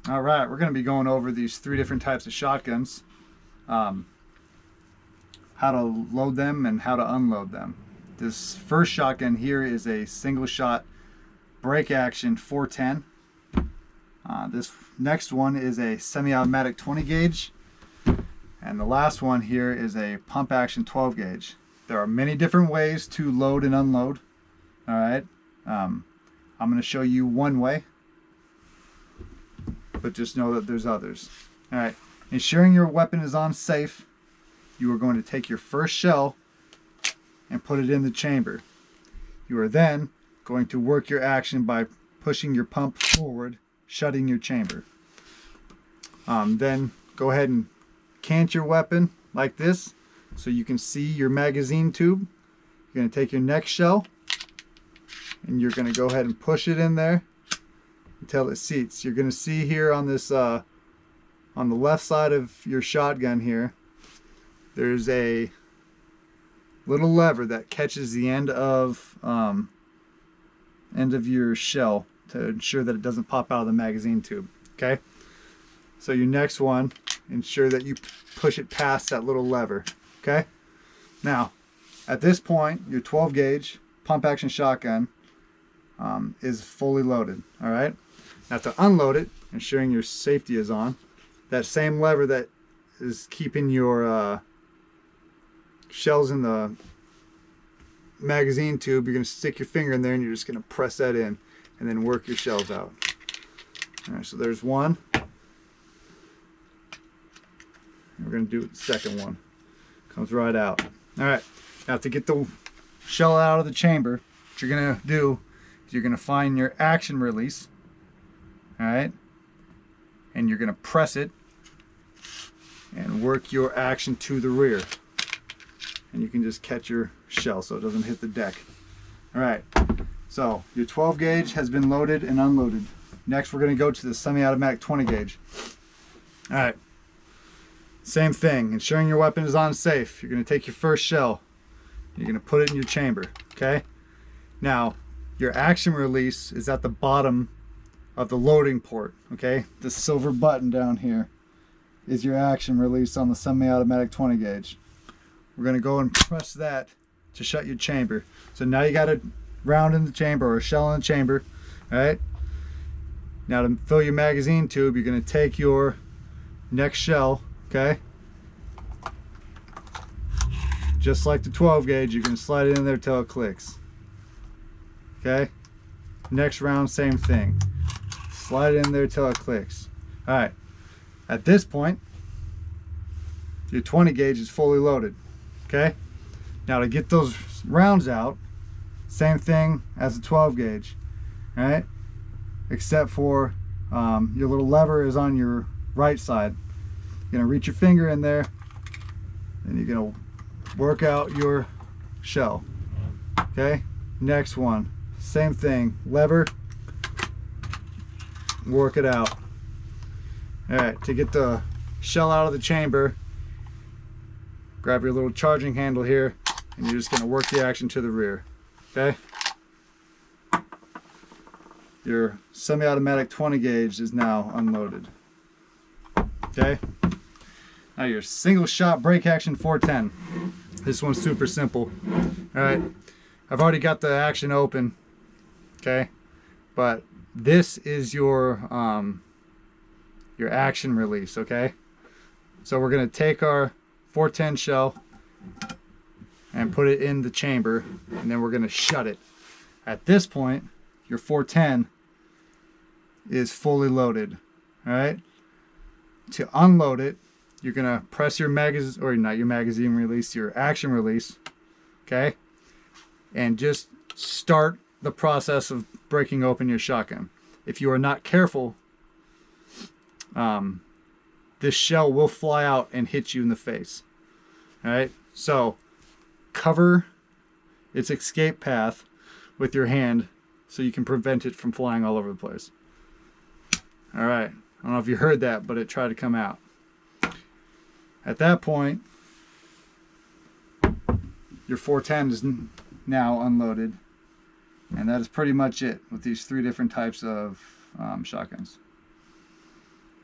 All right, we're going to be going over these three different types of shotguns, how to load them and how to unload them. This first shotgun here is a single shot break action 410. This next one is a semi-automatic 20 gauge. And the last one here is a pump action 12 gauge. There are many different ways to load and unload. All right, I'm going to show you one way, but just know that there's others. All right, ensuring your weapon is on safe, you are going to take your first shell and put it in the chamber. You are then going to work your action by pushing your pump forward, shutting your chamber. Then go ahead and cant your weapon like this so you can see your magazine tube. You're going to take your next shell and you're going to go ahead and push it in there until it seats. You're going to see here on this on the left side of your shotgun here, there's a little lever that catches the end of your shell to ensure that it doesn't pop out of the magazine tube. Okay, so your next one, ensure that you push it past that little lever. Okay, now at this point your 12 gauge pump action shotgun is fully loaded. All right, now to unload it, ensuring your safety is on, that same lever that is keeping your shells in the magazine tube, you're going to stick your finger in there and you're just going to press that in and then work your shells out. All right, so there's one. We're going to do the second one. Comes right out. All right, now to get the shell out of the chamber, what you're going to do is you're going to find your action release. All right, and you're going to press it and work your action to the rear. And you can just catch your shell so it doesn't hit the deck. All right, so your 12 gauge has been loaded and unloaded. Next, we're going to go to the semi-automatic 20 gauge. All right, same thing, ensuring your weapon is on safe. You're going to take your first shell, you're going to put it in your chamber. Okay, now your action release is at the bottom of the loading port. Okay, the silver button down here is your action release on the semi-automatic 20 gauge. We're going to go and press that to shut your chamber. So now you got a round in the chamber or a shell in the chamber. All right, now to fill your magazine tube, you're going to take your next shell. Okay, just like the 12 gauge, you're going to slide it in there till it clicks. Okay, next round, same thing, slide it in there till it clicks. All right, at this point your 20 gauge is fully loaded. Okay, now to get those rounds out, same thing as the 12 gauge. All right, except for your little lever is on your right side. You're gonna reach your finger in there and you're gonna work out your shell. Okay, next one, same thing, lever, work it out. All right, to get the shell out of the chamber, grab your little charging handle here and you're just going to work the action to the rear. Okay, your semi-automatic 20 gauge is now unloaded. Okay, now your single shot break action 410. This one's super simple. All right, I've already got the action open. Okay, but this is your action release. Okay, so we're going to take our 410 shell and put it in the chamber, and then we're going to shut it. At this point, your 410 is fully loaded. All right, to unload it, you're going to press your magazine, or not your magazine release, your action release. Okay, and just start the process of breaking open your shotgun. If you are not careful, this shell will fly out and hit you in the face. All right, so cover its escape path with your hand so you can prevent it from flying all over the place. All right, I don't know if you heard that, but it tried to come out. At that point, your 410 is now unloaded, and that is pretty much it with these three different types of shotguns.